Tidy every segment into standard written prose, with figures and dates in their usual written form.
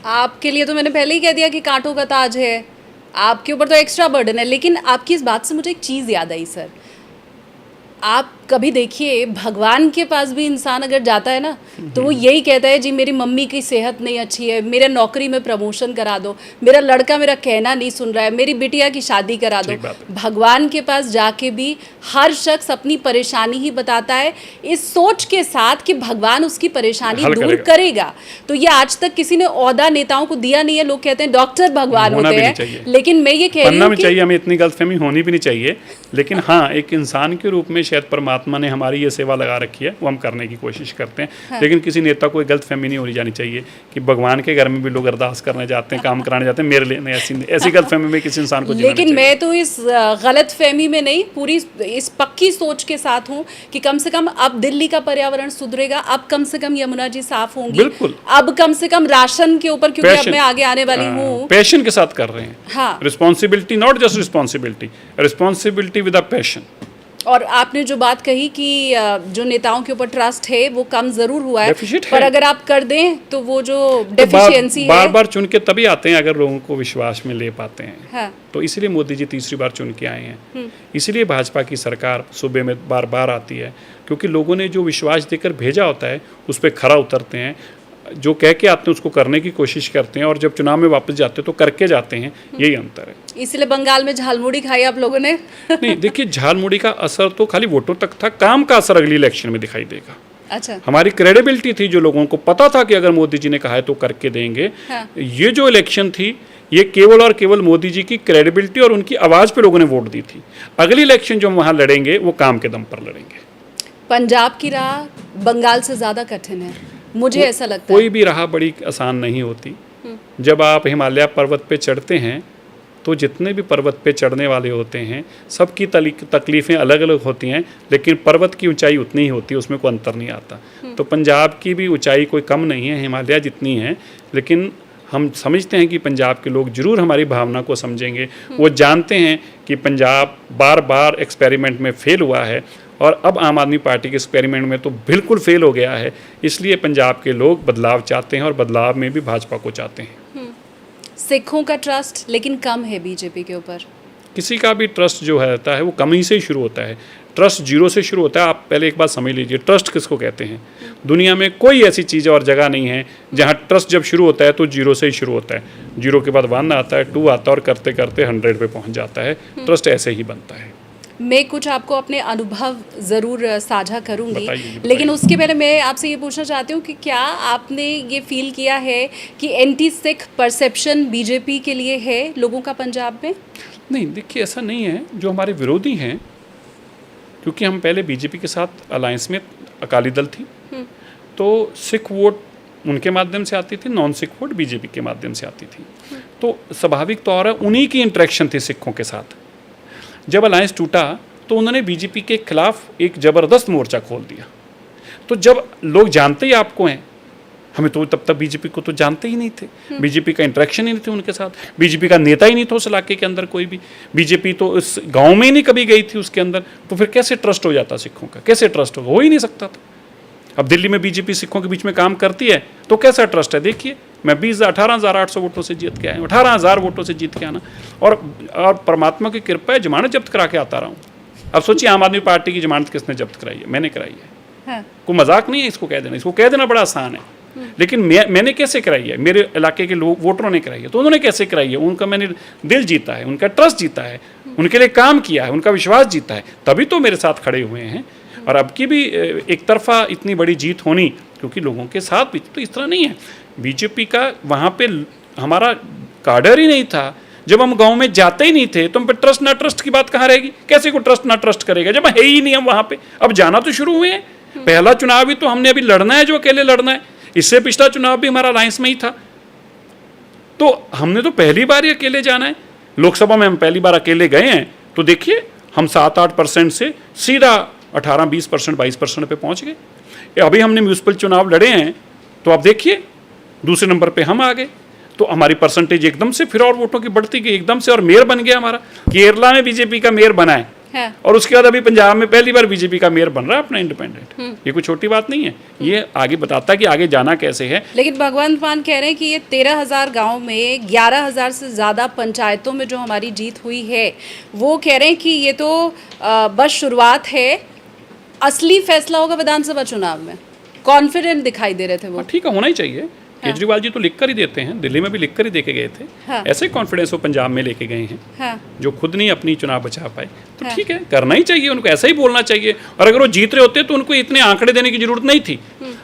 आपके लिए तो मैंने पहले ही कह दिया कि कांटों का ताज है, आपके ऊपर तो एक्स्ट्रा बर्डन है। लेकिन आपकी इस बात से मुझे एक चीज़ याद आई सर, आप कभी देखिए भगवान के पास भी इंसान अगर जाता है ना तो वो यही कहता है जी मेरी मम्मी की सेहत नहीं अच्छी है, मेरे नौकरी में प्रमोशन करा दो, मेरा लड़का मेरा कहना नहीं सुन रहा है, मेरी बिटिया की शादी करा दो। भगवान के पास जाके भी हर शख्स अपनी परेशानी ही बताता है इस सोच के साथ कि भगवान उसकी परेशानी दूर करेगा। तो ये आज तक किसी ने ओहदा नेताओं को दिया नहीं है। लोग कहते हैं डॉक्टर भगवान होते हैं, लेकिन मैं ये कह रही हूँ कि हमें इतनी गलतफहमी होनी भी नहीं चाहिए। लेकिन हाँ, एक इंसान के रूप में शायद परमात्मा ने हमारी ये सेवा लगा रखी है, वो हम करने की कोशिश करते हैं। हाँ। लेकिन किसी नेता को गलतफहमी नहीं होनी जानी चाहिए कि भगवान के घर में भी लोग अरदास करने जाते हैं, काम कराने जाते हैं, मेरे लिए नहीं। ऐसी गलतफहमी में किसी इंसान को लेकिन मैं तो इस गलतफहमी में नहीं, पूरी इस पक्की सोच के साथ हूँ कि कम से कम अब दिल्ली का पर्यावरण सुधरेगा, अब कम से कम यमुना जी साफ होंगी, अब कम से कम राशन के ऊपर, क्योंकि अब मैं आगे आने वाली हूँ, पैशन के साथ कर रहे हैं। हाँ, responsibility, not just responsibility, responsibility with a passion. और आपने जो बात कही कि जो नेताओं के ऊपर ट्रस्ट है वो कम जरूर हुआ है, पर अगर आप कर दें तो वो जो डेफिशिएंसी है, बार बार चुन के तभी आते हैं अगर लोगों को विश्वास में ले पाते हैं। हाँ। तो इसलिए मोदी जी तीसरी बार चुन के आए हैं। इसलिए भाजपा की सरकार सूबे में बार बार आती है, क्योंकि लोगों ने जो विश्वास देकर भेजा होता है उस पर खरा उतरते हैं, जो कह के आते हैं उसको करने की कोशिश करते हैं, और जब चुनाव में वापस जाते हैं तो करके जाते हैं। यही अंतर है। इसलिए बंगाल में झालमुड़ी खाई आप लोगों ने? नहीं, देखिए झालमुड़ी का असर तो खाली वोटों तक था, काम का असर अगली इलेक्शन में दिखाई देगा। अच्छा। हमारी क्रेडिबिलिटी थी, जो लोगों को पता था कि अगर मोदी जी ने कहा है तो करके देंगे। हाँ। ये जो इलेक्शन थी ये केवल और केवल मोदी जी की क्रेडिबिलिटी और उनकी आवाज़ पे लोगों ने वोट दी थी। अगली इलेक्शन जो हम वहाँ लड़ेंगे वो काम के दम पर लड़ेंगे। पंजाब की राह बंगाल से ज़्यादा कठिन है, मुझे ऐसा लगता है। कोई भी राह बड़ी आसान नहीं होती। जब आप हिमालय पर्वत पे चढ़ते हैं तो जितने भी पर्वत पे चढ़ने वाले होते हैं सबकी तकलीफ़ें अलग अलग होती हैं, लेकिन पर्वत की ऊंचाई उतनी ही होती है, उसमें कोई अंतर नहीं आता। तो पंजाब की भी ऊंचाई कोई कम नहीं है, हिमालय जितनी है। लेकिन हम समझते हैं कि पंजाब के लोग जरूर हमारी भावना को समझेंगे। वो जानते हैं कि पंजाब बार बार एक्सपेरिमेंट में फेल हुआ है और अब आम आदमी पार्टी के एक्सपेरिमेंट में तो बिल्कुल फेल हो गया है। इसलिए पंजाब के लोग बदलाव चाहते हैं और बदलाव में भी भाजपा को चाहते हैं। सिखों का ट्रस्ट लेकिन कम है बीजेपी के ऊपर। किसी का भी ट्रस्ट जो रहता है वो कम ही से ही शुरू होता है। ट्रस्ट जीरो से शुरू होता है। आप पहले एक बात समझ लीजिए, ट्रस्ट किसको कहते हैं। दुनिया में कोई ऐसी चीज़ और जगह नहीं है जहाँ ट्रस्ट जब शुरू होता है तो जीरो से ही शुरू होता है। जीरो के बाद 1 आता है, 2 आता है और करते करते 100 पे पहुँच जाता है। ट्रस्ट ऐसे ही बनता है। मैं कुछ आपको अपने अनुभव ज़रूर साझा करूंगी, लेकिन उसके पहले मैं आपसे ये पूछना चाहती हूँ कि क्या आपने ये फील किया है कि एंटी सिख परसेप्शन बीजेपी के लिए है लोगों का पंजाब में? नहीं, देखिए ऐसा नहीं है। जो हमारे विरोधी हैं, क्योंकि हम पहले बीजेपी के साथ अलायंस में अकाली दल थी, तो सिख वोट उनके माध्यम से आती थी, नॉन सिख वोट बीजेपी के माध्यम से आती थी। तो स्वाभाविक तौर है उन्हीं की इंटरेक्शन थी सिखों के साथ। जब अलायंस टूटा तो उन्होंने बीजेपी के खिलाफ एक ज़बरदस्त मोर्चा खोल दिया। तो जब लोग जानते ही आपको हैं, हमें तो तब तक बीजेपी को तो जानते ही नहीं थे, बीजेपी का इंटरेक्शन ही नहीं थे उनके साथ, बीजेपी का नेता ही नहीं था उस इलाके के अंदर कोई भी, बीजेपी तो इस गांव में ही नहीं कभी गई थी उसके अंदर। तो फिर कैसे ट्रस्ट हो जाता सिखों का? कैसे ट्रस्ट हो ही नहीं सकता था। अब दिल्ली में बीजेपी सिखों के बीच में काम करती है तो कैसा ट्रस्ट है? देखिए, मैं 18,800 वोटों से जीत के आया, 18,000 वोटों से जीत के आना, और परमात्मा की कृपा है जमानत जब्त करा के आता रहा हूँ। अब सोचिए, आम आदमी पार्टी की जमानत किसने जब्त कराई है? मैंने कराई है। हाँ। कोई मजाक नहीं है इसको कह देना। इसको कह देना बड़ा आसान है, लेकिन मैंने कैसे कराई है? मेरे इलाके के लोग वोटरों ने कराई है। तो उन्होंने कैसे कराई है? उनका मैंने दिल जीता है, उनका ट्रस्ट जीता है, उनके लिए काम किया है, उनका विश्वास जीता है, तभी तो मेरे साथ खड़े हुए हैं। और अब की भी एक तरफा इतनी बड़ी जीत होनी क्योंकि लोगों के साथ भी, तो इस तरह नहीं है। बीजेपी का वहाँ पे हमारा काडर ही नहीं था। जब हम गांव में जाते ही नहीं थे तो हम पे ट्रस्ट ना ट्रस्ट की बात कहाँ रहेगी? कैसे को ट्रस्ट ना ट्रस्ट करेगा जब है ही नहीं हम वहाँ पे? अब जाना तो शुरू हुए हैं। पहला चुनाव भी तो हमने अभी लड़ना है, जो अकेले लड़ना है। इससे पिछला चुनाव भी हमारा अलायंस में ही था, तो हमने तो पहली बार ही अकेले जाना है। लोकसभा में हम पहली बार अकेले गए हैं, तो देखिए हम 7-8% से सीधा 18-20%, 22% पे पहुंच गए। अभी हमने म्यूनिसिपल चुनाव लड़े हैं, तो आप देखिए दूसरे नंबर पे हम आ गए। तो हमारी परसेंटेज एकदम से फिर और वोटों की बढ़ती गई एकदम से, और मेयर बन गया हमारा। केरला में बीजेपी का मेयर बना है, है। और उसके बाद अभी पंजाब में पहली बार बीजेपी का मेयर बन रहा है अपना इंडिपेंडेंट। ये कोई छोटी बात नहीं है, ये आगे बताता है कि आगे जाना कैसे है। लेकिन भगवंत मान कह रहे हैं कि ये 13,000 गांव में 11,000 से ज़्यादा पंचायतों में जो हमारी जीत हुई है, वो कह रहे हैं कि ये तो बस शुरुआत है, असली फैसला होगा विधानसभा चुनाव में। कॉन्फिडेंट दिखाई दे रहे थे वो। ठीक है, होना ही चाहिए। केजरीवाल जी तो लिख कर ही देते हैं, दिल्ली में भी लिख कर ही देके गए थे। हाँ। ऐसे कॉन्फिडेंस वो पंजाब में लेके गए हैं, हाँ। जो खुद नहीं अपनी चुनाव बचा पाए। तो हाँ। ठीक है, करना ही चाहिए उनको, ऐसा ही बोलना चाहिए। और अगर वो जीत रहे होते तो उनको इतने आंकड़े देने की जरूरत नहीं थी।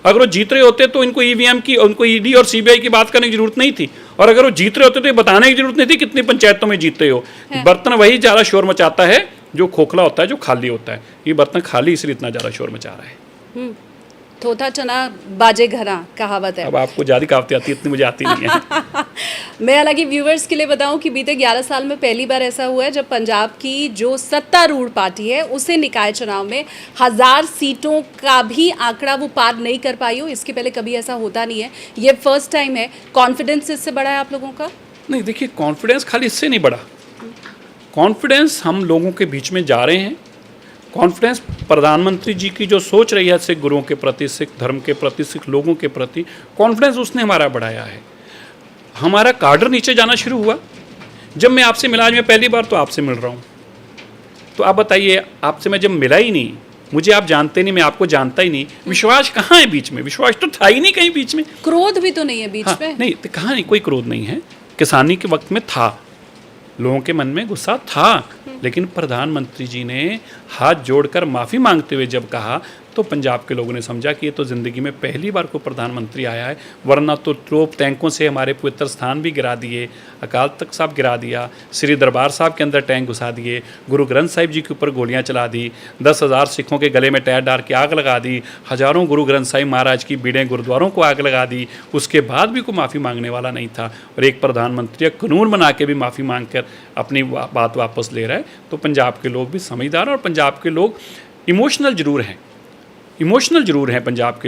अगर वो जीत रहे होते तो इनको ईवीएम की, उनको ईडी और सीबीआई की बात करने की जरूरत नहीं थी। और अगर वो जीत रहे होते तो ये बताने की जरूरत नहीं थी कितनी पंचायतों में जीतते हो। बर्तन वही ज़्यादा शोर मचाता है जो खोखला होता है, जो खाली होता है। ये बर्तन खाली इसलिए इतना ज़्यादा शोर मचा रहा है। थोथा चना बाजे घरा कहावत है। अब आपको ज़्यादा कहावतें आती है, इतनी मुझे आती नहीं है। मैं हालांकि व्यूवर्स के लिए बताऊं कि बीते 11 साल में पहली बार ऐसा हुआ है जब पंजाब की जो सत्तारूढ़ पार्टी है उसे निकाय चुनाव में 1000 सीटों का भी आंकड़ा वो पार नहीं कर पाई हो। इसके पहले कभी ऐसा होता नहीं है, ये फर्स्ट टाइम है। कॉन्फिडेंस इससे बढ़ा है आप लोगों का? नहीं, देखिए, कॉन्फिडेंस खाली इससे नहीं बढ़ा। कॉन्फिडेंस हम लोगों के बीच में जा रहे हैं। कॉन्फिडेंस प्रधानमंत्री जी की जो सोच रही है सिख गुरुओं के प्रति, सिख धर्म के प्रति, सिख लोगों के प्रति, कॉन्फिडेंस उसने हमारा बढ़ाया है। हमारा कार्डर नीचे जाना शुरू हुआ। जब मैं आपसे मिला, आज मैं पहली बार तो आपसे मिल रहा हूँ, तो आप बताइए, आपसे मैं जब मिला ही नहीं, मुझे आप जानते नहीं, मैं आपको जानता ही नहीं, विश्वास कहाँ है बीच में? विश्वास तो था ही नहीं कहीं बीच में। क्रोध भी तो नहीं है बीच में? नहीं, तो कहाँ नहीं, कोई क्रोध नहीं है। किसानी के वक्त में था, लोगों के मन में गुस्सा था, लेकिन प्रधानमंत्री जी ने हाथ जोड़कर माफ़ी मांगते हुए जब कहा तो पंजाब के लोगों ने समझा कि ये तो ज़िंदगी में पहली बार को प्रधानमंत्री आया है। वरना तो तोप टैंकों से हमारे पवित्र स्थान भी गिरा दिए, अकाल तख्त साहब गिरा दिया, श्री दरबार साहब के अंदर टैंक घुसा दिए, गुरु ग्रंथ साहिब जी के ऊपर गोलियां चला दी, 10,000 सिखों के गले में टायर डाल के आग लगा दी, हज़ारों गुरु ग्रंथ साहिब महाराज की बीड़ें गुरुद्वारों को आग लगा दी। उसके बाद भी कोई माफ़ी मांगने वाला नहीं था। और एक प्रधानमंत्री कानून बना के भी माफ़ी मांग कर अपनी बात वापस ले रहा है। तो पंजाब के लोग भी समझदार हैं, और पंजाब के लोग इमोशनल ज़रूर हैं। पंजाब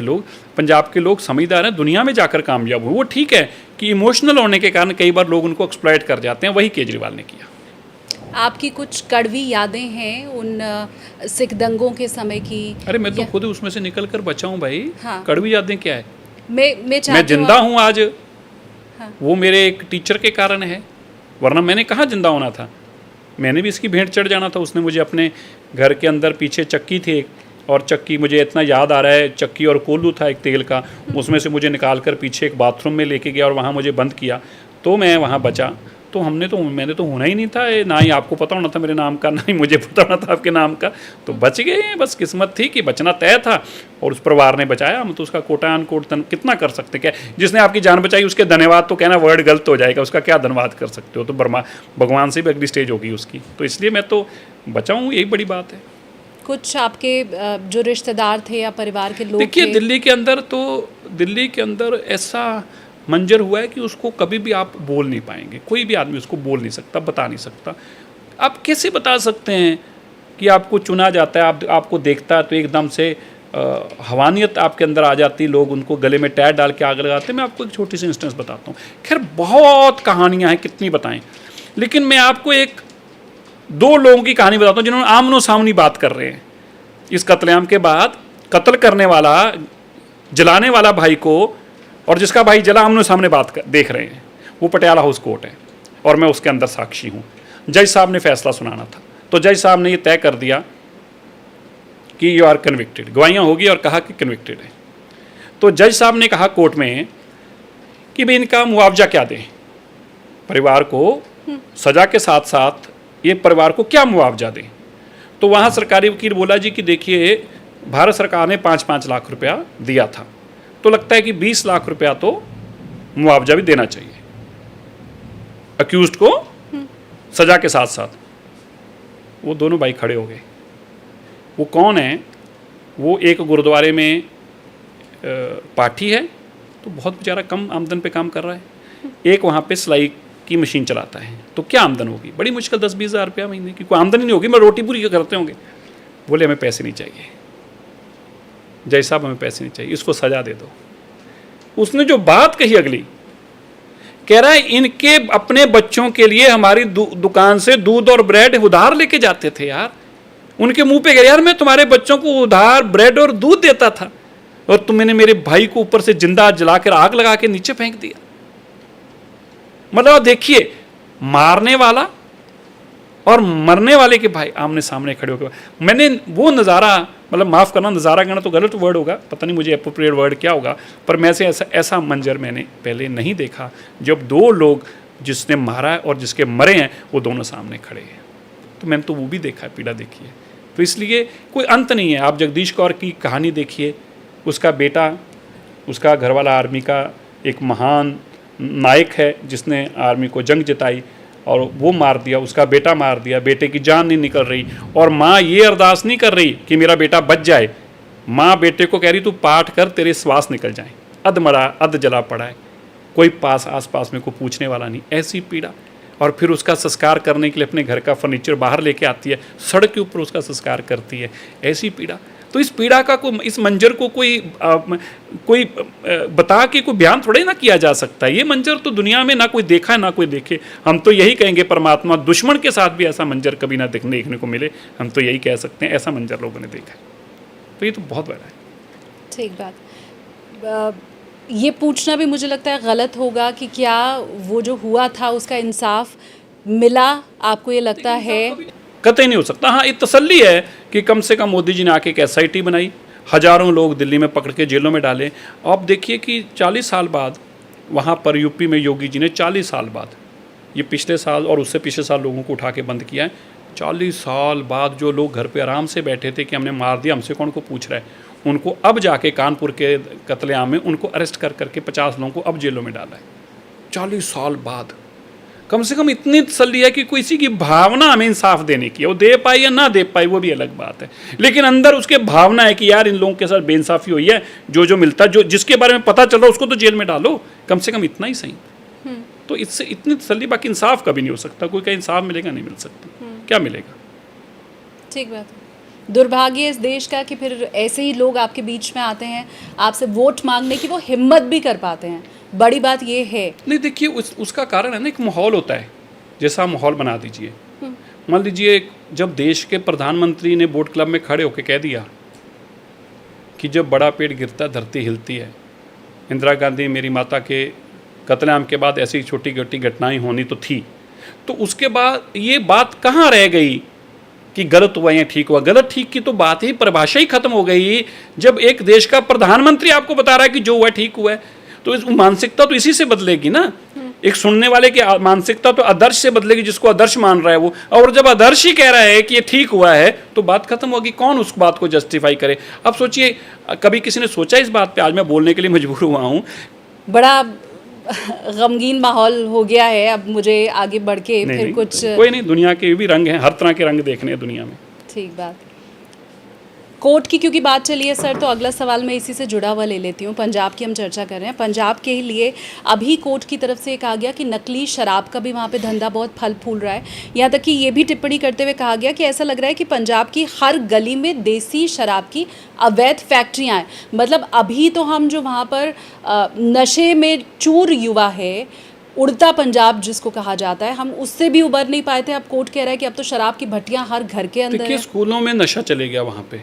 के लोग समझदार हैं, दुनिया में जाकर कामयाब हुए। वो ठीक है कि इमोशनल होने के कारण कई बार लोग उनको एक्सप्लॉइट कर जाते हैं, वही केजरीवाल ने किया। आपकी कुछ कड़वी यादें हैं उन सिख दंगों के समय की? अरे मैं तो खुद उसमें से निकल कर बचा हूँ भाई। हाँ। कड़वी यादें क्या है? मैं जिंदा हूँ आज। हाँ। वो मेरे एक टीचर के कारण है, वरना मैंने कहाँ जिंदा होना था। मैंने भी इसकी भेंट चढ़ जाना था। उसने मुझे अपने घर के अंदर, पीछे चक्की थी एक, और चक्की मुझे इतना याद आ रहा है, चक्की और कोल्लू था एक तेल का, उसमें से मुझे निकाल कर पीछे एक बाथरूम में लेके गया और वहाँ मुझे बंद किया, तो मैं वहाँ बचा। तो मैंने तो होना ही नहीं था, ना ही आपको पता होना था मेरे नाम का, ना ही मुझे पता होना था आपके नाम का। तो बच गए, बस किस्मत थी कि बचना तय था, और उस परिवार ने बचाया। हम तो उसका कोटान कोटन कितना कर सकते, क्या जिसने आपकी जान बचाई उसके धन्यवाद तो कहना वर्ड गलत हो जाएगा, उसका क्या धन्यवाद कर सकते हो? तो भगवान से भी अगली स्टेज होगी उसकी। तो इसलिए मैं तो बचा हूँ, यही बड़ी बात है। कुछ आपके जो रिश्तेदार थे या परिवार के लोग? देखिए, दिल्ली के अंदर ऐसा मंजर हुआ है कि उसको कभी भी आप बोल नहीं पाएंगे। कोई भी आदमी उसको बोल नहीं सकता, बता नहीं सकता। आप कैसे बता सकते हैं कि आपको चुना जाता है, आपको देखता है तो एकदम से हवानियत आपके अंदर आ जाती, लोग उनको गले में टायर डाल के आग लगाते हैं। मैं आपको एक छोटी सी इंस्टेंस बताता हूँ। खैर, बहुत कहानियाँ हैं, कितनी बताएं, लेकिन मैं आपको दो लोगों की कहानी बताता हूँ जिन्होंने आमनो सामनी बात कर रहे हैं। इस कत्लेआम के बाद कत्ल करने वाला, जलाने वाला भाई को, और जिसका भाई जला, आमनो सामने देख रहे हैं। वो पटियाला हाउस कोर्ट है और मैं उसके अंदर साक्षी हूँ। जज साहब ने फैसला सुनाना था, तो जज साहब ने ये तय कर दिया कि यू आर कन्विक्टेड। गवाहियाँ होगी और कहा कि कन्विक्टेड है। तो जज साहब ने कहा कोर्ट में कि भाई इनका मुआवजा क्या दें, परिवार को सज़ा के साथ साथ ये परिवार को क्या मुआवजा दें। तो वहाँ सरकारी वकील बोला जी कि देखिए, भारत सरकार ने 5-5 लाख रुपया दिया था, तो लगता है कि 20 लाख रुपया तो मुआवजा भी देना चाहिए अक्यूज्ड को सज़ा के साथ साथ। वो दोनों भाई खड़े हो गए। वो कौन है? वो एक गुरुद्वारे में पाठी है, तो बहुत बेचारा कम आमदन पे काम कर रहा है। एक वहाँ पे सिलाई की मशीन चलाता है, तो क्या आमदन होगी? बड़ी मुश्किल 10-20 हज़ार रुपया महीने की, कोई आमदनी नहीं होगी। मैं रोटी पूरी करते होंगे। बोले हमें पैसे नहीं चाहिए, जय साहब हमें पैसे नहीं चाहिए, इसको सज़ा दे दो। उसने जो बात कही अगली, कह रहा है इनके अपने बच्चों के लिए हमारी दुकान से दूध और ब्रेड उधार लेके जाते थे यार। उनके मुंह पे कह यार मैं तुम्हारे बच्चों को उधार ब्रेड और दूध देता था और तुमने मेरे भाई को ऊपर से जिंदा जलाकर आग लगा के नीचे फेंक दिया। मतलब आप देखिए, मारने वाला और मरने वाले के भाई आमने सामने खड़े होकर, मैंने वो नज़ारा, मतलब माफ़ करना, नज़ारा कहना तो गलत वर्ड होगा, पता नहीं मुझे अप्रोप्रिएट वर्ड क्या होगा, पर मैं से ऐसा मंजर मैंने पहले नहीं देखा जब दो लोग, जिसने मारा है और जिसके मरे हैं, वो दोनों सामने खड़े हैं। तो मैंने तो वो भी देखा है, पीड़ा देखी है। तो इसलिए कोई अंत नहीं है। आप जगदीश कौर की कहानी देखिए, उसका बेटा, उसका घरवाला आर्मी का एक महान नायक है जिसने आर्मी को जंग जिताई और वो मार दिया, उसका बेटा मार दिया, बेटे की जान नहीं निकल रही और माँ ये अरदास नहीं कर रही कि मेरा बेटा बच जाए, माँ बेटे को कह रही तू पाठ कर तेरे श्वास निकल जाए, अध मरा अध जला पड़ा है, कोई पास आस पास में कोई पूछने वाला नहीं, ऐसी पीड़ा। और फिर उसका संस्कार करने के लिए अपने घर का फर्नीचर बाहर लेके आती है, सड़क के ऊपर उसका संस्कार करती है, ऐसी पीड़ा। तो इस पीड़ा का इस मंजर को कोई बता के कोई बयान थोड़े ना किया जा सकता है। ये मंजर तो दुनिया में ना कोई देखा है ना कोई देखे। हम तो यही कहेंगे परमात्मा दुश्मन के साथ भी ऐसा मंजर कभी ना देखने को मिले, हम तो यही कह सकते हैं, ऐसा मंजर लोगों ने देखा है। तो ये तो बहुत बड़ा है। ठीक बात। ये पूछना भी मुझे लगता है गलत होगा कि क्या वो जो हुआ था उसका इंसाफ मिला, आपको ये लगता है? कतई नहीं हो सकता। हाँ, एक तसल्ली है कि कम से कम मोदी जी ने आके एक SIT बनाई, हजारों लोग दिल्ली में पकड़ के जेलों में डाले। आप देखिए कि 40 साल बाद वहाँ पर यूपी में योगी जी ने 40 साल बाद, ये पिछले साल और उससे पिछले साल लोगों को उठा के बंद किया है। 40 साल बाद जो लोग घर पे आराम से बैठे थे कि हमने मार दिया, हमसे कौन को पूछ रहा है, उनको अब जाके कानपुर के कत्लेआम में उनको अरेस्ट कर करके 50 लोगों को अब जेलों में डाला है 40 साल बाद। कम से कम इतनी तसल्ली है कि किसी की भावना हमें इंसाफ देने की है, वो दे पाई या ना दे पाई वो भी अलग बात है, लेकिन अंदर उसके भावना है कि यार इन लोगों के साथ बेइंसाफी हुई है, जो मिलता, जो जिसके बारे में पता चल रहा उसको तो जेल में डालो, कम से कम इतना ही सही। तो इससे इतनी तसल्ली, बाकी इंसाफ कभी नहीं हो सकता। कोई का इंसाफ मिलेगा, नहीं मिल सकता, क्या मिलेगा? ठीक बात है। दुर्भाग्य इस देश का कि फिर ऐसे ही लोग आपके बीच में आते हैं, आपसे वोट मांगने की वो हिम्मत भी कर पाते हैं। बड़ी बात ये है। नहीं देखिए, उसका कारण है ना, एक माहौल होता है, जैसा माहौल बना दीजिए। मान लीजिए जब देश के प्रधानमंत्री ने बोट क्लब में खड़े होकर कह दिया कि जब बड़ा पेड़ गिरता धरती हिलती है, इंदिरा गांधी मेरी माता के कत्लेआम के बाद ऐसी छोटी छोटी घटनाएं होनी तो थी, तो उसके बाद ये बात कहाँ रह गई कि गलत हुआ या ठीक हुआ? गलत ठीक की तो बात ही, परिभाषा ही खत्म हो गई। जब एक देश का प्रधानमंत्री आपको बता रहा है कि जो हुआ ठीक हुआ है, तो इस मानसिकता तो इसी से बदलेगी ना। एक सुनने वाले की मानसिकता तो आदर्श से बदलेगी, जिसको आदर्श मान रहा है वो। और जब आदर्श ही कह रहा है कि ये ठीक हुआ है, तो बात खत्म होगी। कौन उस बात को जस्टिफाई करे? अब सोचिए, कभी किसी ने सोचा इस बात पे? आज मैं बोलने के लिए मजबूर हुआ हूँ। बड़ा गमगीन माहौल हो गया है। अब मुझे आगे बढ़ के फिर कुछ कोई नहीं, दुनिया के भी रंग हैं, हर तरह के रंग देखने हैं दुनिया में। ठीक बात। कोर्ट की क्योंकि बात चली है सर, तो अगला सवाल मैं इसी से जुड़ा हुआ ले लेती हूँ। पंजाब की हम चर्चा कर रहे हैं। पंजाब के लिए अभी कोर्ट की तरफ से कहा गया कि नकली शराब का भी वहाँ पे धंधा बहुत फल फूल रहा है। यहाँ तक कि ये भी टिप्पणी करते हुए कहा गया कि ऐसा लग रहा है कि पंजाब की हर गली में देसी शराब की अवैध फैक्ट्रियाँ हैं। मतलब अभी तो हम जो वहाँ पर नशे में चूर युवा है, उड़ता पंजाब जिसको कहा जाता है, हम उससे भी उबर नहीं पाए थे। अब कोर्ट कह रहा है कि अब तो शराब की भट्टियाँ हर घर के अंदर देखिए, स्कूलों में नशा चले गया, वहाँ पे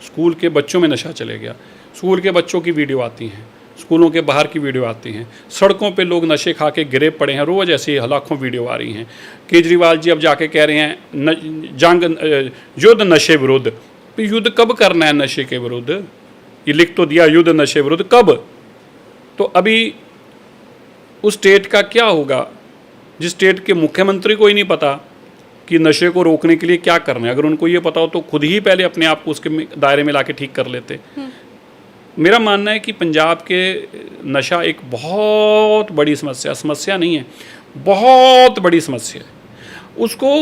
स्कूल के बच्चों में नशा चले गया। स्कूल के बच्चों की वीडियो आती हैं, स्कूलों के बाहर की वीडियो आती हैं, सड़कों पे लोग नशे खा के गिरे पड़े हैं, रोज़ ऐसी लाखों वीडियो आ रही हैं। केजरीवाल जी अब जाके कह रहे हैं जंग युद्ध नशे विरुद्ध। तो युद्ध कब करना है नशे के विरुद्ध? ये लिख तो दिया युद्ध नशे विरुद्ध, कब? तो अभी उस स्टेट का क्या होगा जिस स्टेट के मुख्यमंत्री को ही नहीं पता कि नशे को रोकने के लिए क्या करना है? अगर उनको ये पता हो तो खुद ही पहले अपने आप को उसके दायरे में लाके ठीक कर लेते। मेरा मानना है कि पंजाब के नशा एक बहुत बड़ी समस्या नहीं है, बहुत बड़ी समस्या है। उसको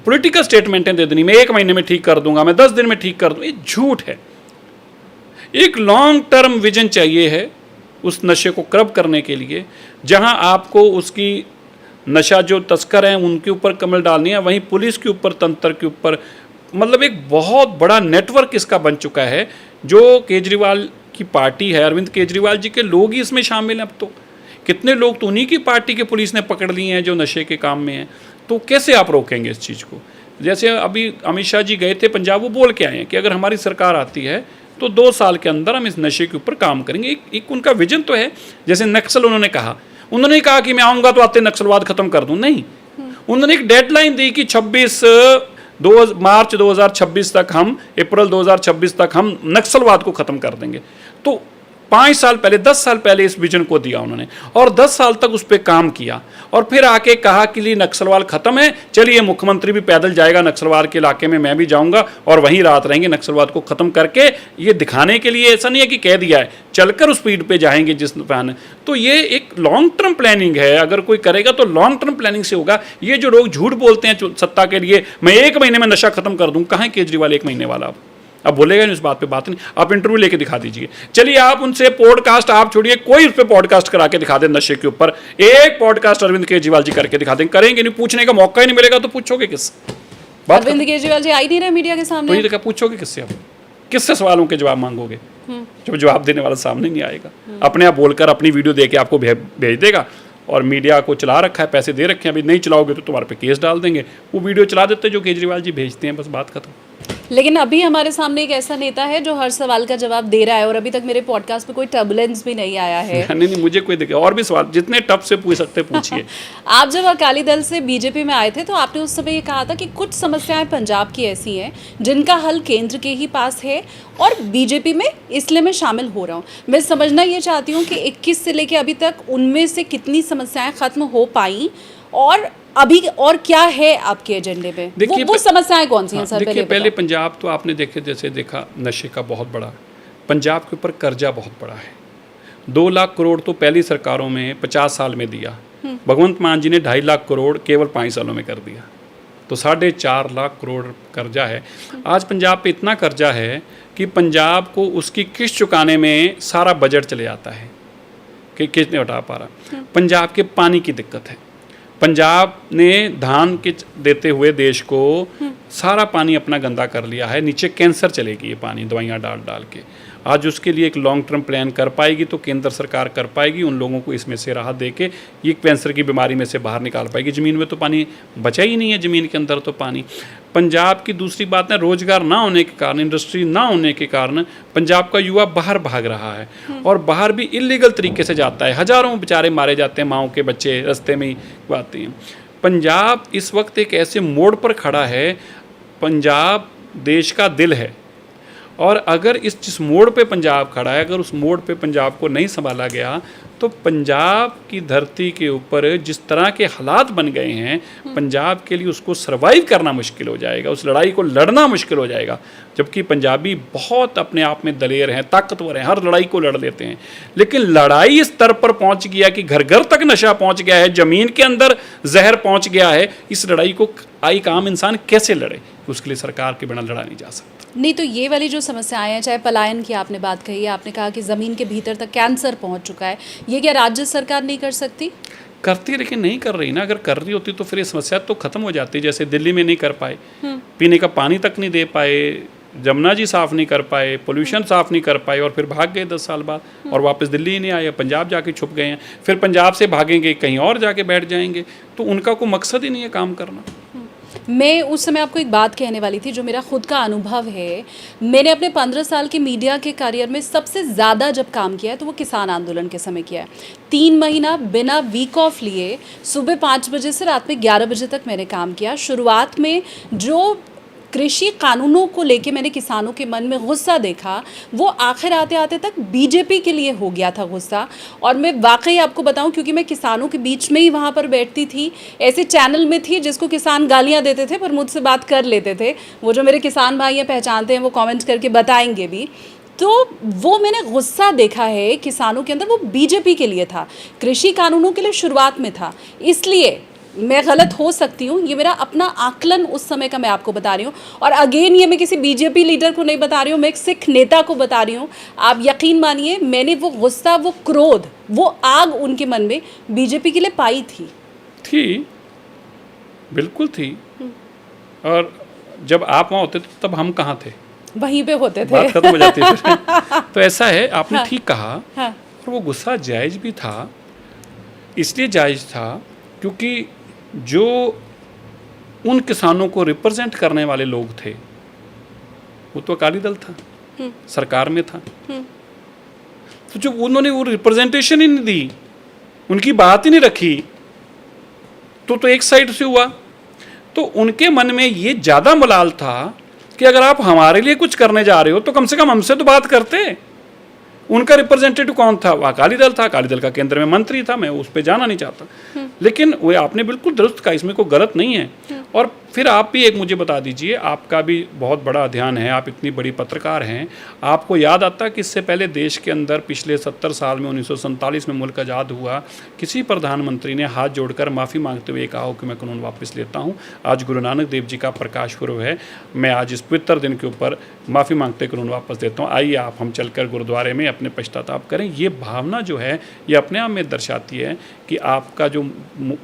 पॉलिटिकल स्टेटमेंटें दे देनी, मैं 1 महीने में ठीक कर दूंगा, मैं 10 दिन में ठीक कर दूंगा, ये झूठ है। एक लॉन्ग टर्म विजन चाहिए है उस नशे को कर्ब करने के लिए, जहां आपको उसकी नशा जो तस्कर हैं उनके ऊपर कमल डालनी है, वहीं पुलिस के ऊपर, तंत्र के ऊपर, मतलब एक बहुत बड़ा नेटवर्क इसका बन चुका है। जो केजरीवाल की पार्टी है, अरविंद केजरीवाल जी के लोग ही इसमें शामिल हैं। अब तो कितने लोग तो उन्हीं की पार्टी के पुलिस ने पकड़ लिए हैं जो नशे के काम में हैं। तो कैसे आप रोकेंगे इस चीज़ को? जैसे अभी अमित शाह जी गए थे पंजाब, वो बोल के आए हैं कि अगर हमारी सरकार आती है तो 2 साल के अंदर हम इस नशे के ऊपर काम करेंगे। एक उनका विजन तो है। जैसे नक्सल उन्होंने कहा कि मैं आऊँगा तो आते नक्सलवाद खत्म कर दूँ, नहीं, उन्होंने एक डेडलाइन दी कि 2 मार्च 2026 तक हम, अप्रैल 2026 तक हम नक्सलवाद को ख़त्म कर देंगे। तो 5 साल पहले, 10 साल पहले इस विजन को दिया उन्होंने और 10 साल तक उस पर काम किया और फिर आके कहा कि लिए नक्सलवाद खत्म है, चलिए मुख्यमंत्री भी पैदल जाएगा नक्सलवाद के इलाके में, मैं भी जाऊंगा और वहीं रात रहेंगे नक्सलवाद को खत्म करके। ये दिखाने के लिए, ऐसा नहीं है कि कह दिया है, चलकर उस स्पीड पे जाएंगे जिस प्लान। तो ये एक लॉन्ग टर्म प्लानिंग है, अगर कोई करेगा तो लॉन्ग टर्म प्लानिंग से होगा। ये जो लोग झूठ बोलते हैं सत्ता के लिए, मैं 1 महीने में नशा खत्म कर दूं, कहाँ है केजरीवाल 1 महीने वाला? अब बोलेगा नहीं, उस बात पे बात नहीं। आप इंटरव्यू लेके दिखा दीजिए, चलिए आप उनसे पॉडकास्ट, आप छोड़िए, कोई उस पर पॉडकास्ट करा के दिखा दे नशे के ऊपर, एक पॉडकास्ट अरविंद केजरीवाल जी करके दिखा देंगे। करेंगे नहीं, पूछने का मौका ही नहीं मिलेगा तो पूछोगे किस बात? अरविंद केजरीवाल जी आई नहीं रहे मीडिया के सामने, तो ये देखा, पूछोगे किससे? आप किससे सवालों के जवाब मांगोगे जब जवाब देने वाला सामने नहीं आएगा? अपने आप बोलकर अपनी वीडियो दे के आपको भेज देगा और मीडिया को चला रखा है, पैसे दे रखे हैं, अभी नहीं चलाओगे तो तुम्हारे पे केस डाल देंगे। वो वीडियो चला देते जो केजरीवाल जी भेजते हैं, बस बात खत्म। लेकिन अभी हमारे सामने एक ऐसा नेता है जो हर सवाल का जवाब दे रहा है और अभी तक मेरे पॉडकास्ट पे कोई टर्बुलेंस भी नहीं आया है। नहीं, मुझे कोई दिक्कत, और भी सवाल जितने टफ से पूछ सकते पूछिए। आप जब अकाली दल से बीजेपी में आए थे तो आपने उस समय ये कहा था कि कुछ समस्याएं पंजाब की ऐसी हैं जिनका हल केंद्र के ही पास है और बीजेपी में इसलिए मैं शामिल हो रहा हूँ। मैं समझना ये चाहती हूँ कि 21 से लेके अभी तक उनमें से कितनी समस्याएं खत्म हो पाई और अभी और क्या है आपके एजेंडे में? वो समस्याएं कौन सी हैं सर? पहले पंजाब तो आपने देखा नशे का बहुत बड़ा, पंजाब के ऊपर कर्जा बहुत बड़ा है। 2 लाख करोड़ तो पहली सरकारों में 50 साल में दिया, भगवंत मान जी ने 2.5 लाख करोड़ केवल 5 सालों में कर दिया, तो 4.5 लाख करोड़ कर्जा है। आज पंजाब पे इतना कर्जा है कि पंजाब को उसकी किस्त चुकाने में सारा बजट चले जाता है कि किस्त नहीं उठा पा रहा। पंजाब के पानी की दिक्कत है, पंजाब ने धान के देते हुए देश को सारा पानी अपना गंदा कर लिया है, नीचे कैंसर चलेगी ये पानी दवाइयाँ डाल डाल के। आज उसके लिए एक लॉन्ग टर्म प्लान कर पाएगी तो केंद्र सरकार कर पाएगी, उन लोगों को इसमें से राहत दे के ये कैंसर की बीमारी में से बाहर निकाल पाएगी। ज़मीन में तो पानी बचा ही नहीं है, ज़मीन के अंदर तो पानी। पंजाब की दूसरी बात है, रोजगार ना होने के कारण, इंडस्ट्री ना होने के कारण पंजाब का युवा बाहर भाग रहा है और बाहर भी इलीगल तरीके से जाता है। हज़ारों बेचारे मारे जाते हैं, माओ के बच्चे रास्ते में ही आते हैं। पंजाब इस वक्त एक ऐसे मोड़ पर खड़ा है, पंजाब देश का दिल है और अगर जिस मोड़ पे पंजाब खड़ा है, अगर उस मोड़ पे पंजाब को नहीं संभाला गया तो पंजाब की धरती के ऊपर जिस तरह के हालात बन गए हैं, पंजाब के लिए उसको सरवाइव करना मुश्किल हो जाएगा, उस लड़ाई को लड़ना मुश्किल हो जाएगा। जबकि पंजाबी बहुत अपने आप में दलेर हैं, ताकतवर हैं, हर लड़ाई को लड़ लेते हैं, लेकिन लड़ाई इस स्तर पर पहुंच गया कि घर घर तक नशा पहुंच गया है, ज़मीन के अंदर जहर पहुंच गया है। इस लड़ाई को एक आम इंसान कैसे लड़े? उसके लिए सरकार के बिना लड़ा नहीं जा सकता। नहीं तो ये वाली जो समस्याएं हैं, चाहे पलायन की आपने बात कही है, आपने कहा कि ज़मीन के भीतर तक कैंसर पहुंच चुका है, ये क्या राज्य सरकार नहीं कर सकती? करती, लेकिन नहीं कर रही ना। अगर कर रही होती तो फिर ये समस्या तो खत्म हो जाती। जैसे दिल्ली में नहीं कर पाए, पीने का पानी तक नहीं दे पाए, जमुना जी साफ़ नहीं कर पाए, पोल्यूशन साफ़ नहीं कर पाए और फिर भाग गए 10 साल बाद और वापस दिल्ली ही नहीं आए, पंजाब जाके छुप गए हैं। फिर पंजाब से भागेंगे, कहीं और जाके बैठ जाएंगे, तो उनका कोई मकसद ही नहीं है काम करना। मैं उस समय आपको एक बात कहने वाली थी जो मेरा खुद का अनुभव है। मैंने अपने 15 साल के मीडिया के करियर में सबसे ज़्यादा जब काम किया है तो वो किसान आंदोलन के समय किया है। 3 महीना बिना वीक ऑफ लिए सुबह 5 बजे से रात में 11 बजे तक मैंने काम किया। शुरुआत में जो कृषि कानूनों को लेके मैंने किसानों के मन में गुस्सा देखा, वो आखिर आते आते तक बीजेपी के लिए हो गया था गुस्सा। और मैं वाकई आपको बताऊं, क्योंकि मैं किसानों के बीच में ही वहाँ पर बैठती थी, ऐसे चैनल में थी जिसको किसान गालियाँ देते थे पर मुझसे बात कर लेते थे। वो जो मेरे किसान भाई हैं पहचानते हैं, वो कॉमेंट करके बताएंगे भी। तो वो मैंने गुस्सा देखा है किसानों के अंदर, वो बीजेपी के लिए था, कृषि कानूनों के लिए शुरुआत में था। इसलिए मैं गलत हो सकती हूँ, ये मेरा अपना आकलन उस समय का मैं आपको बता रही हूँ। और अगेन ये मैं किसी बीजेपी लीडर को नहीं बता रही हूँ, मैं एक सिख नेता को बता रही हूँ। आप यकीन मानिए, मैंने वो गुस्सा, वो क्रोध, वो आग उनके मन में बीजेपी के लिए पाई थी। बिल्कुल थी। और जब आप वहाँ होते थे तब हम कहाँ थे? वहीं पे होते थे, बात खत्म हो जाती है। तो ऐसा है, आपने हाँ, ठीक कहा। हाँ, और वो गुस्सा जायज़ भी था, इसलिए जायज़ था क्योंकि जो उन किसानों को रिप्रेजेंट करने वाले लोग थे वो तो अकाली दल था, सरकार में था। तो जब उन्होंने वो रिप्रेजेंटेशन ही नहीं दी, उनकी बात ही नहीं रखी, तो एक साइड से हुआ। तो उनके मन में ये ज़्यादा मलाल था कि अगर आप हमारे लिए कुछ करने जा रहे हो तो कम से कम हमसे तो बात करते। उनका रिप्रेजेंटेटिव कौन था? वो अकाली दल था, अकाली दल का केंद्र में मंत्री था, मैं उस पर जाना नहीं चाहता। लेकिन वो आपने बिल्कुल दुरुस्त कहा, इसमें कोई गलत नहीं है। और फिर आप भी एक मुझे बता दीजिए, आपका भी बहुत बड़ा अध्ययन है, आप इतनी बड़ी पत्रकार हैं, आपको याद आता कि इससे पहले देश के अंदर पिछले 70 साल में 1947 में मुल्क आज़ाद हुआ, किसी प्रधानमंत्री ने हाथ जोड़कर माफ़ी मांगते हुए कहा हो कि मैं कानून वापस लेता हूँ। आज गुरु नानक देव जी का प्रकाश पर्व है, मैं आज इस पवित्र दिन के ऊपर माफ़ी मांगते कानून वापस लेता हूँ। आइए आप हम चलकर गुरुद्वारे में अपने पश्चाताप करें। ये भावना जो है ये अपने आप में दर्शाती है कि आपका जो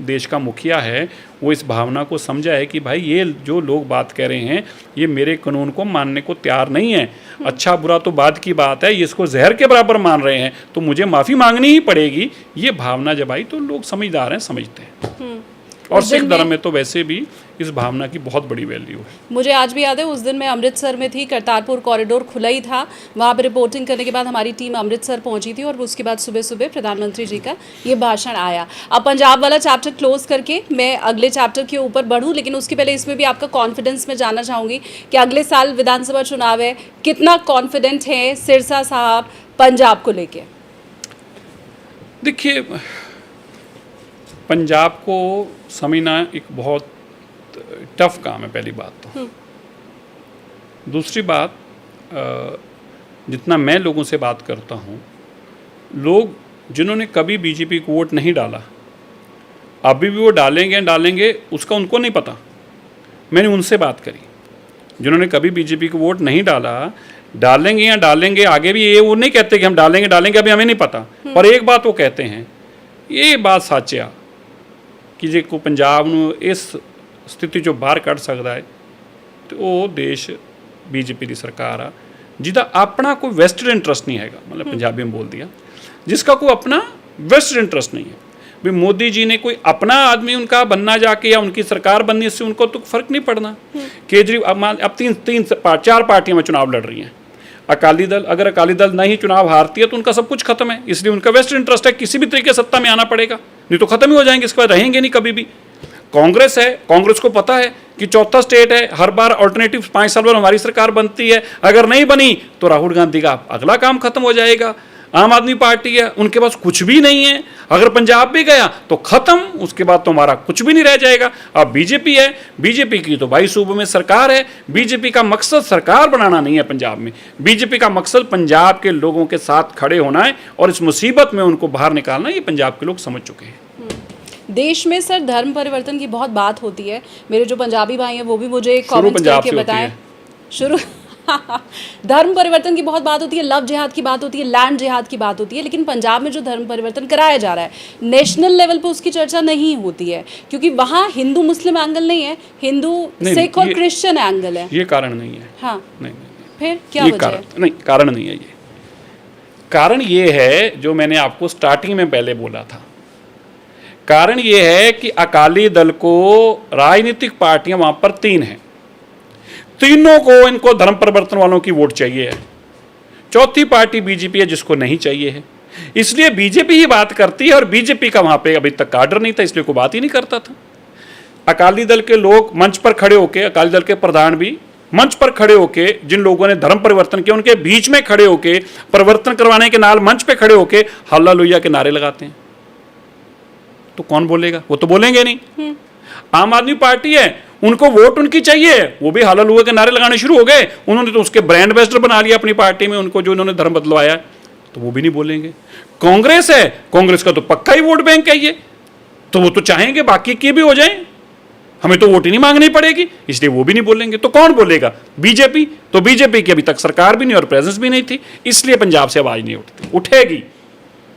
देश का मुखिया है वो इस भावना को समझा है कि भाई ये जो लोग बात कह रहे हैं ये मेरे कानून को मानने को तैयार नहीं है। अच्छा बुरा तो बाद की बात है, ये इसको जहर के बराबर मान रहे हैं तो मुझे माफ़ी मांगनी ही पड़ेगी। ये भावना जब आई तो लोग समझदार हैं, समझते हैं। और सिख धर्म में तो वैसे भी इस भावना की बहुत बड़ी वैल्यू है। मुझे आज भी याद है, उस दिन मैं अमृतसर में थी, करतारपुर कॉरिडोर खुला ही था। वहाँ पर रिपोर्टिंग करने के बाद हमारी टीम अमृतसर पहुँची थी और उसके बाद सुबह सुबह प्रधानमंत्री जी का ये भाषण आया। अब पंजाब वाला चैप्टर क्लोज करके मैं अगले चैप्टर के ऊपर बढ़ूँ, लेकिन उसके पहले इसमें भी आपका कॉन्फिडेंस मैं जानना चाहूँगी कि अगले साल विधानसभा चुनाव है, कितना कॉन्फिडेंट है सिरसा साहब पंजाब को लेके? देखिए, पंजाब को समझना एक बहुत टफ काम है, पहली बात तो। दूसरी बात, जितना मैं लोगों से बात करता हूँ, लोग जिन्होंने कभी बीजेपी को वोट नहीं डाला अभी भी वो डालेंगे उसका उनको नहीं पता। मैंने उनसे बात करी जिन्होंने कभी बीजेपी को वोट नहीं डाला, डालेंगे आगे भी, ये वो नहीं कहते कि हम डालेंगे अभी हमें नहीं पता। पर एक बात वो कहते हैं, ये बात साचिया कि जे को पंजाब नूं इस स्थिति चों बाहर कढ़ सकता है तो वो देश बीजेपी की सरकार आ जिसका अपना कोई वेस्टेड इंटरस्ट नहीं हैगा। मतलब पंजाबी में बोल दिया, जिसका कोई अपना वेस्टेड इंटरस्ट नहीं है। भी मोदी जी ने कोई अपना आदमी उनका बनना जाके या उनकी सरकार बनने से उनको तो फर्क नहीं पड़ना। केजरीवाल अब चार पार्टियां में चुनाव लड़ रही हैं। अकाली दल, अगर अकाली दल नहीं चुनाव हारती है तो उनका सब कुछ खत्म है, इसलिए उनका वेस्टेड इंटरेस्ट है, किसी भी तरीके सत्ता में आना पड़ेगा, नहीं तो खत्म ही हो जाएंगे, इसके बाद रहेंगे नहीं कभी भी। कांग्रेस है, कांग्रेस को पता है कि चौथा स्टेट है, हर बार अल्टरनेटिव 5 साल बाद हमारी सरकार बनती है, अगर नहीं बनी तो राहुल गांधी का अगला काम खत्म हो जाएगा। आम आदमी पार्टी है, उनके पास कुछ भी नहीं है, अगर पंजाब भी गया तो खत्म, उसके बाद तो हमारा कुछ भी नहीं रह जाएगा। अब बीजेपी है, बीजेपी की तो 22 सूबों में सरकार है। बीजेपी का मकसद सरकार बनाना नहीं है पंजाब में, बीजेपी का मकसद पंजाब के लोगों के साथ खड़े होना है और इस मुसीबत में उनको बाहर निकालना। ये पंजाब के लोग समझ चुके हैं। देश में सर धर्म परिवर्तन की बहुत बात होती है, मेरे जो पंजाबी भाई हैं वो भी मुझे कमेंट करके बताएं। शुरू धर्म परिवर्तन की बहुत बात होती है, लव जिहाद की बात होती है, लैंड जिहाद की बात होती है, लेकिन पंजाब में जो धर्म परिवर्तन कराया जा रहा है नेशनल लेवल पे उसकी चर्चा नहीं होती है, क्योंकि वहाँ हिंदू मुस्लिम एंगल नहीं है, हिंदू सिख और क्रिश्चियन एंगल है। ये कारण नहीं है। हाँ, नहीं। फिर क्या वजह है? नहीं, कारण नहीं है। ये कारण ये है जो मैंने आपको स्टार्टिंग में पहले बोला था। कारण ये है कि अकाली दल को राजनीतिक पार्टियां वहां पर 3 हैं, तीनों को इनको धर्म परिवर्तन वालों की वोट चाहिए है। चौथी पार्टी बीजेपी है जिसको नहीं चाहिए है, इसलिए बीजेपी ही बात करती है और बीजेपी का वहां पे अभी तक काडर नहीं था, इसलिए कोई बात ही नहीं करता था। अकाली दल के लोग मंच पर खड़े होके, अकाली दल के प्रधान भी मंच पर खड़े होके, जिन लोगों ने धर्म परिवर्तन किया उनके बीच में खड़े होके, परिवर्तन करवाने के नाल मंच पे खड़े होके हल्ला लोहिया के नारे लगाते हैं, तो कौन बोलेगा? वो तो बोलेंगे नहीं। आम आदमी पार्टी है, उनको वोट उनकी चाहिए, वो भी हल्ला लोहिया के नारे लगाने शुरू हो गए, उन्होंने तो उसके ब्रांड एम्बेसडर बना लिया अपनी पार्टी में उनको, जो उन्होंने धर्म बदलवाया, तो वो भी नहीं बोलेंगे। कांग्रेस है, कांग्रेस का तो पक्का ही वोट बैंक है ये, तो वो तो चाहेंगे बाकी के भी हो जाए, हमें तो वोट ही नहीं मांगनी पड़ेगी, इसलिए वो भी नहीं बोलेंगे। तो कौन बोलेगा? बीजेपी। तो बीजेपी की अभी तक सरकार भी नहीं और प्रेजेंस भी नहीं थी, इसलिए पंजाब से आवाज नहीं उठती। उठेगी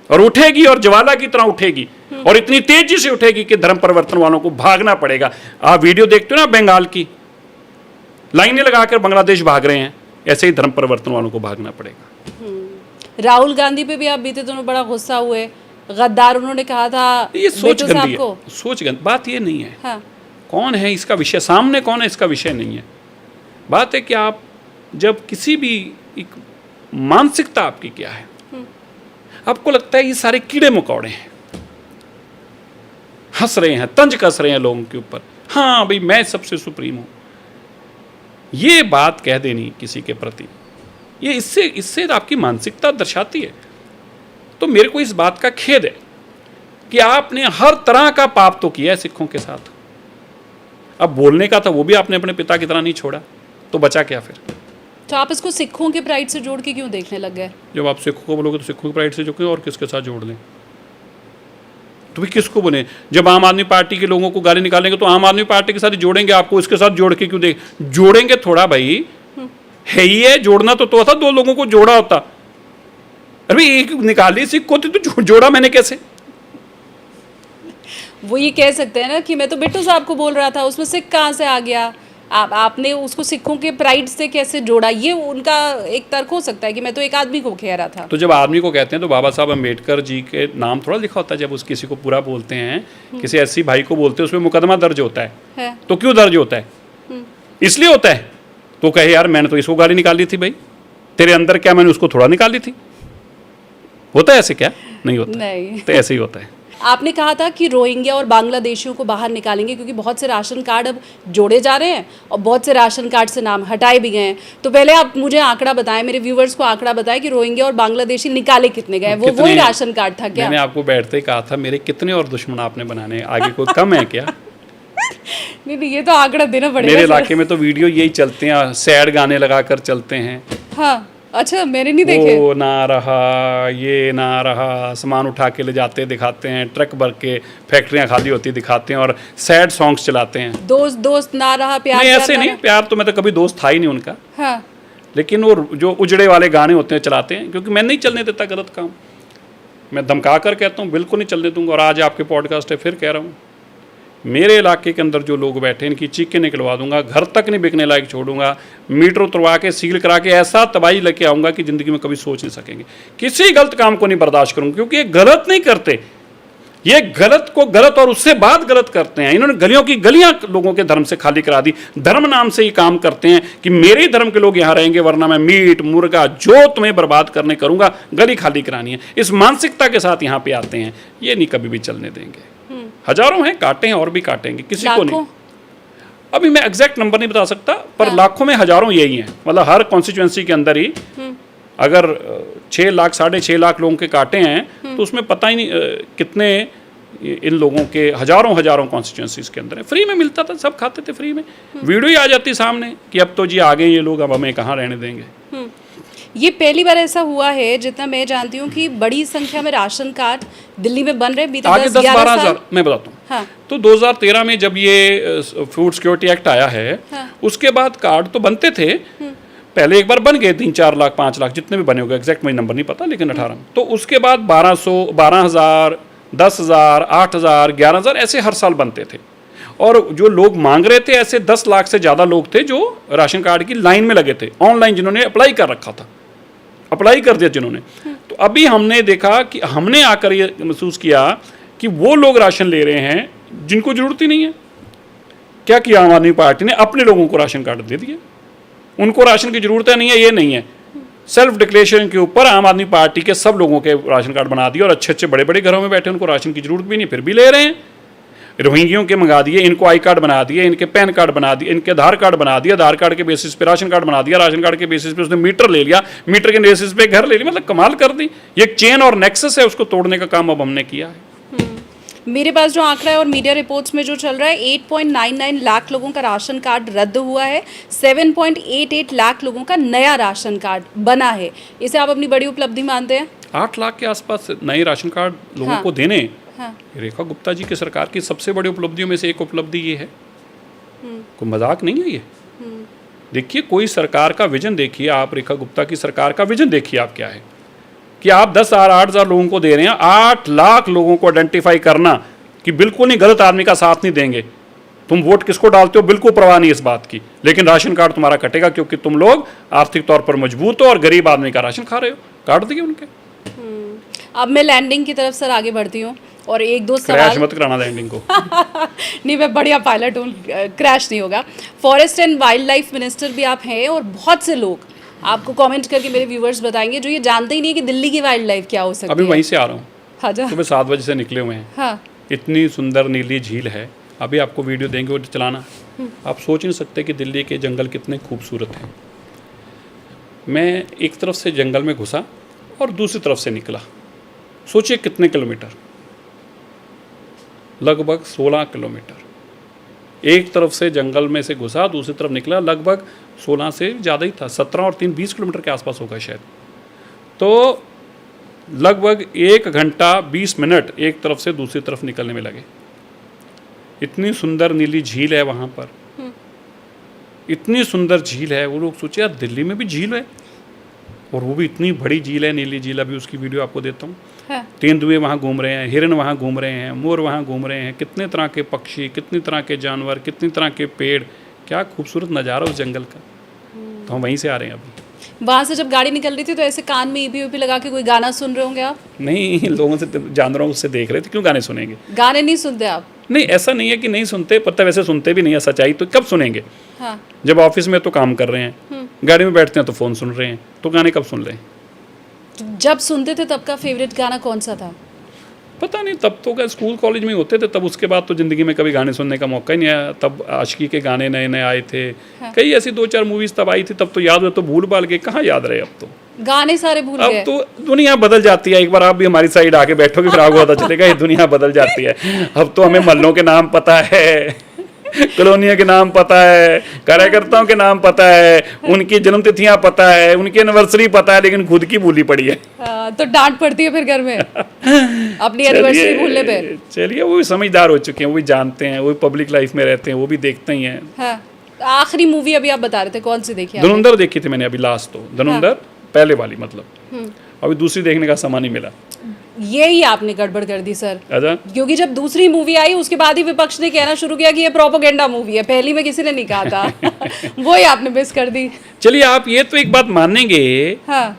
और उठेगी और ज्वाला की तरह उठेगी, और इतनी तेजी से उठेगी कि धर्म परिवर्तन वालों को भागना पड़ेगा। आप वीडियो देखते हो ना बंगाल की, लाइनें लगाकर बांग्लादेश भाग रहे हैं, ऐसे ही धर्म परिवर्तन वालों को भागना पड़ेगा। राहुल गांधी पे भी आप बीते दिनों बड़ा गुस्सा हुए, गद्दार उन्होंने कहा था। ये सोच गंदी है, सोच गंदी। बात ये नहीं है। हाँ। कौन है इसका विषय, सामने कौन है इसका विषय नहीं है। बात है कि आप जब किसी भी एक मानसिकता आपकी क्या है, आपको लगता है ये सारे कीड़े मकोड़े हैं, हंस रहे हैं, तंज कस रहे हैं लोगों के ऊपर, हाँ भाई मैं सबसे सुप्रीम हूं, ये बात कह देनी किसी के प्रति, ये इससे आपकी मानसिकता दर्शाती है। तो मेरे को इस बात का खेद है कि आपने हर तरह का पाप तो किया है सिखों के साथ। अब बोलने का था वो भी आपने अपने पिता की तरह नहीं छोड़ा, तो बचा क्या फिर? तो आप इसको सिखों के प्राइड से जोड़ के क्यों देखने लग गए? जब आप सिखों को बोलोगे तो सिखों की प्राइड से जोड़ें, और किसके साथ जोड़ लें? तो भी किसको बोले? जब आम आदमी पार्टी के लोगों को गाली निकालेंगे तो आम आदमी पार्टी के साथ जोड़ेंगे, आपको इसके साथ जोड़ के क्यों देख? जोड़ेंगे थोड़ा भाई, है ही है, जोड़ना तो था, दो लोगों को जोड़ा होता। अरे एक निकाली सिख को तो जोड़ा मैंने कैसे? वो ये कह सकते हैं ना कि मैं तो बिट्टू साहब को बोल रहा था, उसमें सिख कहाँ से आ गया? आपने उसको सिखों के प्राइड से कैसे जोड़ा? ये उनका एक तर्क हो सकता है कि मैं तो एक आदमी को कह रहा था। तो जब आदमी को कहते हैं तो बाबा साहब अम्बेडकर जी के नाम थोड़ा लिखा होता है। जब उस किसी को पूरा बोलते हैं, किसी ऐसी भाई को बोलते हैं, उसमें मुकदमा दर्ज होता है। तो क्यों दर्ज होता है? इसलिए होता है तो कहे यार मैंने तो इसको गाली निकाली थी, भाई तेरे अंदर क्या मैंने उसको थोड़ा निकाली थी? होता है ऐसे? क्या नहीं होता? नहीं, तो ऐसे ही होता है। आपने कहा था कि रोहिंग्या और बांग्लादेशियों को बाहर निकालेंगे क्योंकि बहुत से राशन कार्ड अब जोड़े जा रहे हैं और बहुत से राशन कार्ड से नाम हटाए भी गए हैं। तो पहले आप मुझे आंकड़ा बताएं, मेरे व्यूवर्स को आंकड़ा बताएं कि रोहिंग्या और बांग्लादेशी निकाले कितने गए? वो वही राशन कार्ड था क्या? मैंने आपको बैठते ही कहा था मेरे कितने और दुश्मन आपने बनाने, आगे कोई कम है क्या? नहीं, ये तो आंकड़ा देना पड़ेगा। मेरे इलाके में तो वीडियो यही चलते हैं, सैड गाने लगाकर चलते हैं। हाँ, अच्छा, मैंने नहीं देखे। वो ना रहा, ये ना रहा, सामान उठा के ले जाते दिखाते हैं, ट्रक भर के फैक्ट्रियां खाली होती दिखाते हैं और सैड सॉन्ग्स चलाते हैं। दोस्त दोस्त ना रहा, प्यार नहीं ऐसे नहीं, प्यार तो मैं तो कभी दोस्त था ही नहीं उनका। हाँ। लेकिन वो जो उजड़े वाले गाने होते हैं चलाते हैं, क्योंकि मैं नहीं चलने देता गलत काम। मैं धमका कर कहता हूँ बिल्कुल नहीं चलने दूंगा। और आज आपके पॉडकास्ट है फिर कह रहा हूँ, मेरे इलाके के अंदर जो लोग बैठे हैं इनकी चीखें निकलवा दूंगा, घर तक नहीं बिकने लायक छोड़ूंगा, मीटर उतरवा के सील करा के ऐसा तबाही लेके आऊँगा कि ज़िंदगी में कभी सोच नहीं सकेंगे। किसी गलत काम को नहीं बर्दाश्त करूँगा, क्योंकि ये गलत नहीं करते, ये गलत को गलत और उससे बाद गलत करते हैं। इन्होंने गलियों की गलियां लोगों के धर्म से खाली करा दी। धर्म नाम से ये काम करते हैं कि मेरे ही धर्म के लोग यहाँ रहेंगे, वरना मैं मीट मुर्गा जो तुम्हें बर्बाद करने करूँगा, गली खाली करानी है। इस मानसिकता के साथ यहाँ पे आते हैं, ये नहीं कभी भी चलने देंगे। हजारों हैं, काटे हैं और भी काटेंगे, किसी को नहीं। अभी मैं एग्जैक्ट नंबर नहीं बता सकता, पर लाखों में हजारों यही हैं। मतलब हर कॉन्स्टिट्यूएंसी के अंदर ही अगर 6 लाख 6.5 लाख लोगों के काटे हैं तो उसमें पता ही नहीं कितने इन लोगों के हजारों कॉन्स्टिट्यूएंसीज के अंदर है। फ्री में मिलता था, सब खाते थे फ्री में। वीडियो ही आ जाती सामने कि अब तो जी आ गए ये लोग, अब हमें कहाँ रहने देंगे। ये पहली बार ऐसा हुआ है जितना मैं जानती हूँ कि बड़ी संख्या में राशन कार्ड दिल्ली में बन रहे हैं। बीते 10-12 हज़ार मैं बताता हूँ। हाँ। तो 2013 में जब ये फूड सिक्योरिटी एक्ट आया है, हाँ। उसके बाद कार्ड तो बनते थे। पहले एक बार बन गए 3-4 लाख 5 लाख जितने भी बने होंगे, एग्जैक्ट मुझे नंबर नहीं पता, लेकिन 18। तो उसके बाद 12,000 10,000 8,000 11,000 ऐसे हर साल बनते थे। और जो लोग मांग रहे थे, ऐसे 10 लाख से ज़्यादा लोग थे जो राशन कार्ड की लाइन में लगे थे, ऑनलाइन जिन्होंने अप्लाई कर रखा था, अप्लाई कर दिया जिन्होंने। तो अभी हमने देखा कि हमने आकर ये महसूस किया कि वो लोग राशन ले रहे हैं जिनको ज़रूरत ही नहीं है। क्या किया आम आदमी पार्टी ने? अपने लोगों को राशन कार्ड दे दिए। उनको राशन की ज़रूरत नहीं है, ये नहीं है। सेल्फ डिक्लेरेशन के ऊपर आम आदमी पार्टी के सब लोगों के राशन कार्ड बना दिए और अच्छे बड़े बड़े घरों में बैठे, उनको राशन की जरूरत भी नहीं, फिर भी ले रहे हैं। रोहिंग्यों के मंगा दिए, इनको आई कार्ड बना दिए, इनके पैन कार्ड बना दिए, इनके आधार कार्ड बना दिया, आधार कार्ड के बेसिस पे राशन कार्ड बना दिया, राशन कार्ड के बेसिस पे उसने मीटर ले लिया, मीटर के बेसिस पे घर ले लिया। मतलब कमाल कर दी। ये एक चेन और नेक्सस है, उसको तोड़ने का काम अब हमने किया है। मेरे पास जो आंकड़ा है और मीडिया रिपोर्ट्स में जो चल रहा है, 8.99 लाख लोगों का राशन कार्ड रद्द हुआ है, 7.88 लाख लोगों का नया राशन कार्ड बना है। इसे आप अपनी बड़ी उपलब्धि मानते हैं? 8 लाख के आसपास नए राशन कार्ड लोगों हाँ। को देने, हाँ। रेखा गुप्ता जी की सरकार की सबसे बड़ी उपलब्धियों में से एक उपलब्धि ये है। कोई मजाक नहीं है ये। देखिए, कोई सरकार का विजन देखिए आप, रेखा गुप्ता की सरकार का विजन देखिए आप क्या है कि आप 10,000 8,000 लोगों को दे रहे हैं, 8 लाख लोगों को आइडेंटिफाई करना कि बिल्कुल नहीं गलत आदमी का साथ नहीं देंगे। तुम वोट किसको डालते हो बिल्कुल परवाह नहीं इस बात की, लेकिन राशन कार्ड तुम्हारा कटेगा क्योंकि तुम लोग आर्थिक तौर पर मजबूत हो और गरीब आदमी का राशन खा रहे हो। काट दिए उनके। अब मैं लैंडिंग की तरफ सर आगे बढ़ती हूँ और एक दो क्रैश सवाल मत कराना लैंडिंग को। नहीं, मैं बढ़िया पायलट हूँ, क्रैश नहीं होगा। Forest and wild life minister भी आप हैं, और बहुत से लोग आपको कमेंट करके मेरे व्यूवर्स बताएंगे जो ये जानते ही नहीं कि दिल्ली की वाइल्ड लाइफ क्या हो सकती अभी है। वहीं से आ रहा हूँ, हाँ जा। सुबह 7 बजे से निकले हुए हैं। हाँ इतनी सुंदर नीली झील है, अभी आपको वीडियो देंगे वो चलाना, आप सोच नहीं सकते कि दिल्ली के जंगल कितने खूबसूरत हैं। मैं एक तरफ से जंगल में घुसा और दूसरी तरफ से निकला, सोचिए कितने किलोमीटर, लगभग 16 किलोमीटर। एक तरफ से जंगल में से घुसा, दूसरी तरफ निकला, लगभग 16 से ज़्यादा ही था, 17 और 3 20 किलोमीटर के आसपास होगा शायद। तो लगभग 1 घंटा 20 मिनट एक तरफ से दूसरी तरफ निकलने में लगे। इतनी सुंदर नीली झील है वहाँ पर, इतनी सुंदर झील है। वो लोग सोचे यार दिल्ली में भी झील है, और वो भी इतनी बड़ी झील है, नीली झील। अभी उसकी वीडियो आपको देता हूँ। हाँ। तेंदुए वहाँ घूम रहे हैं, हिरन वहाँ घूम रहे हैं, मोर वहाँ घूम रहे हैं, कितने तरह के पक्षी, कितनी तरह के जानवर, कितनी तरह के पेड़, क्या खूबसूरत नज़ारा उस जंगल का। तो हम वहीं से आ रहे हैं अभी। वहाँ से जब गाड़ी निकल रही थी तो ऐसे कान में ईपी लगा के कोई गाना सुन रहे होंगे आप? नहीं, लोगों से, जानवरों से देख रहे थे, क्यों गाने सुनेंगे? गाने नहीं सुनते आप? नहीं, ऐसा नहीं है कि नहीं सुनते, पता वैसे सुनते भी नहीं है, सच्चाई तो कब सुनेंगे? हाँ। जब ऑफिस में तो काम कर रहे हैं, गाड़ी में बैठते हैं तो फ़ोन सुन रहे हैं, तो गाने कब सुन रहे हैं? तो जब सुनते थे तब का फेवरेट गाना कौन सा था? पता नहीं, तब तो क्या स्कूल कॉलेज में होते थे, तब उसके बाद तो ज़िंदगी में कभी गाने सुनने का मौका ही नहीं आया। तब आशिकी के गाने नए नए आए थे। हाँ। कई ऐसी 2-4 मूवीज़ तब आई थी, तब तो याद हुआ, तो भूल भाल के कहाँ याद रहे अब तो। गाने सारे भूल अब गए। तो दुनिया बदल जाती है। एक बार आप भी हमारी साइड आके बैठोगे फिर आपको पता चलेगा ये दुनिया बदल जाती है। अब तो हमें मल्लों के नाम पता है, कॉलोनियों के नाम पता है, कार्यकर्ताओं के नाम पता है, उनकी जन्म तिथियां पता है, उनकी एनिवर्सरी पता है, लेकिन खुद की भूली पड़ी है। तो डांट पड़ती है फिर घर में अपनी एनिवर्सरी भूलने पे। चलिए, वो भी समझदार हो चुके हैं, वो भी जानते हैं, वो भी पब्लिक लाइफ में रहते हैं, वो भी देखते ही हैं। हाँ। आखिरी मूवी अभी आप बता रहे थे, कौन सी देखी आपने? धुरंधर देखी थी मैंने अभी लास्ट, तो धुरंधर पहले वाली, मतलब अभी दूसरी देखने का समय नहीं मिला। यही आपने गड़बड़ कर दी सर, अच्छा, क्योंकि जब दूसरी मूवी आई उसके बाद ही विपक्ष ने कहना शुरू किया कि ये प्रोपेगेंडा मूवी है, पहली में किसी ने नहीं कहा था। वो ही आपने मिस कर दी। चलिए, आप ये तो एक बात मानेंगे, हाँ।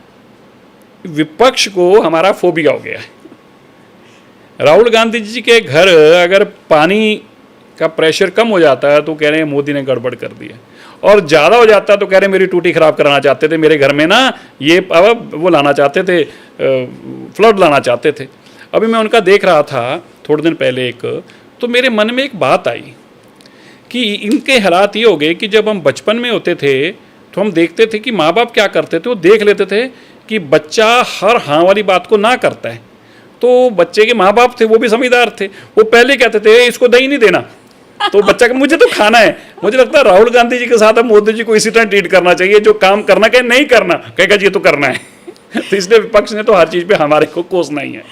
विपक्ष को हमारा फोबिया हो गया है। राहुल गांधी जी के घर अगर पानी का प्रेशर कम हो जाता है तो कह रहे हैं मोदी ने गड़बड़ कर दी है, और ज़्यादा हो जाता है तो कह रहे हैं मेरी टूटी खराब कराना चाहते थे, मेरे घर में ना ये अब वो लाना चाहते थे, फ्लड लाना चाहते थे। अभी मैं उनका देख रहा था थोड़े दिन पहले एक, तो मेरे मन में एक बात आई कि इनके हालात ये हो गए कि जब हम बचपन में होते थे तो हम देखते थे कि माँ बाप क्या करते थे, वो देख लेते थे कि बच्चा हर हाँ वाली बात को ना करता है, तो बच्चे के माँ बाप थे वो भी समझदार थे, वो पहले कहते थे इसको दही नहीं देना, तो बच्चा का मुझे तो खाना है। मुझे लगता है राहुल गांधी जी के साथ अब मोदी जी को इसी तरह ट्रीट करना चाहिए, जो काम करना कहे नहीं करना, कहेगा जी ये तो करना है। तो इसलिए विपक्ष ने तो हर चीज़ पे हमारे को कोसना ही है।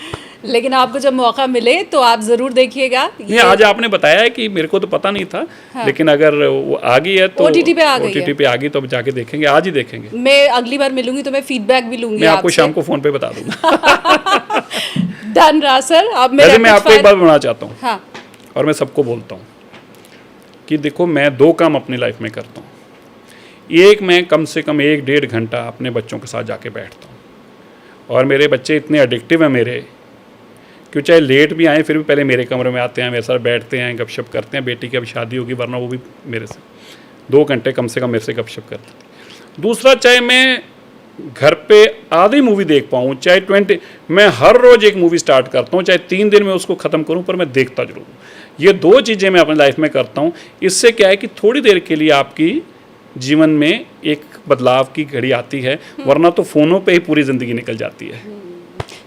लेकिन आपको जब मौका मिले तो आप जरूर देखिएगा। नहीं, आज आपने बताया है कि मेरे को तो पता नहीं था। हाँ। लेकिन अगर वो आ गई है तो OTT पे आ गई है। OTT पे आ गई तो अब जाके देखेंगे, आज ही देखेंगे। मैं अगली बार मिलूंगी तो मैं फीडबैक भी लूंगी, मैं आपको शाम को फोन पे बता दूंगा। डन रहा सर। अब मैं आपको एक बात बताना चाहता हूँ। हाँ। और मैं सबको बोलता हूँ कि देखो, मैं 2 काम अपनी लाइफ में करता हूँ। एक, मैं कम से कम 1-1.5 घंटा अपने बच्चों के साथ जाके बैठता हूँ, और मेरे बच्चे इतने एडिक्टिव हैं मेरे, क्यों चाहे लेट भी आए फिर भी पहले मेरे कमरे में आते हैं, मेरे साथ बैठते हैं, गपशप करते हैं। बेटी की अब शादी होगी, वरना वो भी मेरे से 2 घंटे कम से कम मेरे से गपशप करती थी। दूसरा, चाहे मैं घर पे आधी मूवी देख पाऊँ, चाहे 20, मैं हर रोज़ एक मूवी स्टार्ट करता हूँ, चाहे 3 दिन में उसको ख़त्म करूँ, पर मैं देखता जरूर हूँ। ये 2 चीज़ें मैं अपनी लाइफ में करता हूँ। इससे क्या है कि थोड़ी देर के लिए आपकी जीवन में एक बदलाव की घड़ी आती है, वरना तो फ़ोनों पे ही पूरी ज़िंदगी निकल जाती है।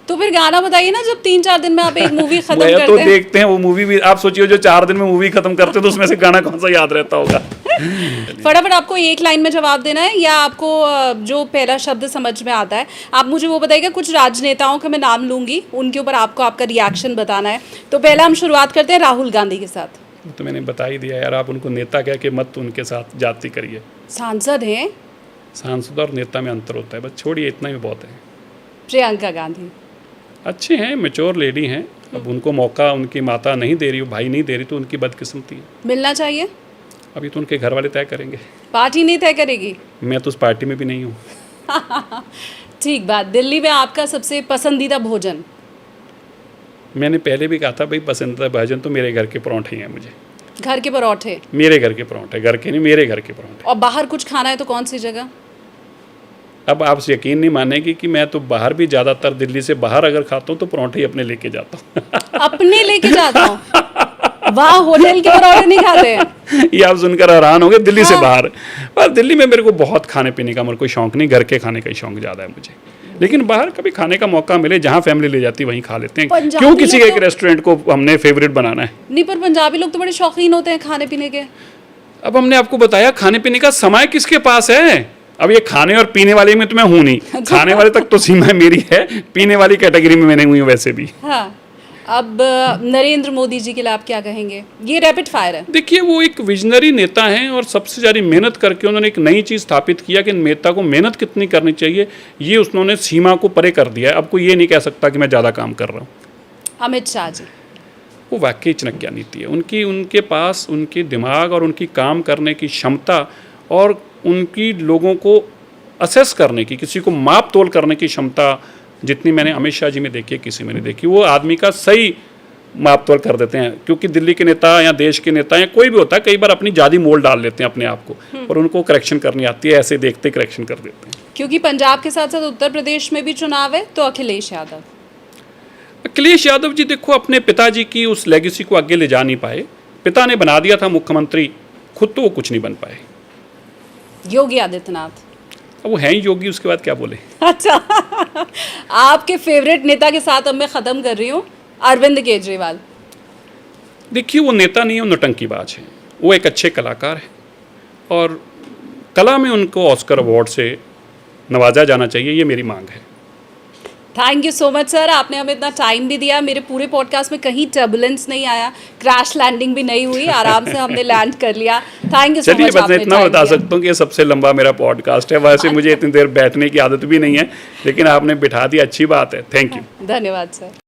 तो फिर गाना बताइए ना, जब 3-4 दिन में आप एक मूवी खत्म करते तो हैं। देखते हैं वो मूवी भी, आप सोचिए जो 4 दिन में मूवी खत्म करते हैं तो उसमें से गाना कौन सा याद रहता होगा। फटाफट आपको एक लाइन में जवाब देना है, या आपको जो पहला शब्द समझ में आता है आप मुझे वो बताइएगा। कुछ राजनेताओं का मैं नाम लूंगी, उनके ऊपर आपको आपका रिएक्शन बताना है। तो पहला हम शुरुआत करते हैं राहुल गांधी के साथ। तो मैंने बता ही दिया यार, आप उनको नेता कह के मत उनके साथ जाति करिए। सांसद हैं। सांसद और नेता में अंतर होता है, बस छोड़िए, इतना ही बहुत है। प्रियंका गांधी अच्छे हैं, मैच्योर लेडी हैं। अब उनको मौका उनकी माता नहीं दे रही, भाई नहीं दे रही, तो उनकी बदकिस्मती है। मिलना चाहिए। अभी तो उनके घर वाले तय करेंगे, पार्टी नहीं तय करेगी। मैं तो उस पार्टी में भी नहीं हूँ। ठीक बात। दिल्ली में आपका सबसे पसंदीदा भोजन? मैंने पहले भी कहा था भाई पसंदीदा भोजन तो मेरे घर के पराठे हैं मुझे। घर के पराठे? मेरे घर के पराठे, घर के नहीं, मेरे घर के पराठे। और बाहर कुछ खाना है तो कौन सी जगह? अब आप यकीन नहीं मानेगी कि मैं तो बाहर भी ज़्यादातर दिल्ली से बाहर अगर खाता हूँ तो पराठे ही अपने लेके जाता हूँ। अपने लेके जाता हूँ? वाह, होटल के पराठे नहीं खाते हैं? ये आप सुनकर हैरान होंगे, दिल्ली से बाहर। पर दिल्ली में मेरे को बहुत खाने पीने का मेरे को शौक नहीं, घर के खाने का ही शौक ज़्यादा है मुझे। लेकिन बाहर कभी खाने का मौका मिले, जहाँ फैमिली ले जाती है वहीं खा लेते हैं। क्यों किसी के एक रेस्टोरेंट को हमने फेवरेट बनाना है? नहीं, पर पंजाबी लोग तो बड़े शौकीन होते हैं खाने पीने के। अब हमने आपको बताया खाने पीने का समय किसके पास है। अब ये खाने और पीने वाले में तो मैं हूँ नहीं, खाने वाले तक तो सीमा मेरी है, पीने वाली कैटेगरी में मैंने हुई हूँ वैसे भी। हाँ, अब नरेंद्र मोदी जी के लिए आप क्या कहेंगे? ये रैपिड फायर है। देखिए, वो एक विजनरी नेता हैं और सबसे ज़्यादा मेहनत करके उन्होंने एक नई चीज़ स्थापित किया कि नेता को मेहनत कितनी करनी चाहिए, ये उन्होंने सीमा को परे कर दिया है। अब कोई ये नहीं कह सकता कि मैं ज़्यादा काम कर रहा हूँ। अमित शाह जी, वो वाकई चाणक्य नीति है उनके पास, उनके दिमाग और उनकी काम करने की क्षमता और उनकी लोगों को असेस करने की, किसी को माप तोल करने की क्षमता जितनी मैंने अमित शाह जी में देखी है किसी में नहीं देखी। वो आदमी का सही माप तोल कर देते हैं, क्योंकि दिल्ली के नेता या देश के नेता या कोई भी होता है कई बार अपनी जादी मोल डाल लेते हैं अपने आप को, और उनको करेक्शन करनी आती है, ऐसे देखते करेक्शन कर देते हैं। क्योंकि पंजाब के साथ साथ उत्तर प्रदेश में भी चुनाव है, तो अखिलेश यादव जी देखो, अपने पिताजी की उस लेगेसी को आगे ले जा नहीं पाए। पिता ने बना दिया था मुख्यमंत्री, खुद तो वो कुछ नहीं बन पाए। योगी आदित्यनाथ, अब वो हैं ही योगी, उसके बाद क्या बोले। अच्छा आपके फेवरेट नेता के साथ अब मैं ख़त्म कर रही हूँ, अरविंद केजरीवाल। देखिए, वो नेता नहीं है, वो नौटंकीबाज है। वो एक अच्छे कलाकार है और कला में उनको ऑस्कर अवार्ड से नवाजा जाना चाहिए, ये मेरी मांग है। Thank you so much sir, आपने हमें इतना टाइम भी दिया। मेरे पूरे पॉडकास्ट में कहीं टर्बुलेंस नहीं आया, क्रैश लैंडिंग भी नहीं हुई, आराम से हमने लैंड कर लिया। Thank you so much. चलिए, बस इतना बता सकता हूँ कि ये सबसे लंबा मेरा पॉडकास्ट है। वैसे मुझे इतनी देर बैठने की आदत भी नहीं है, लेकिन आपने बिठा दी, अच्छी बात है। Thank you. धन्यवाद सर।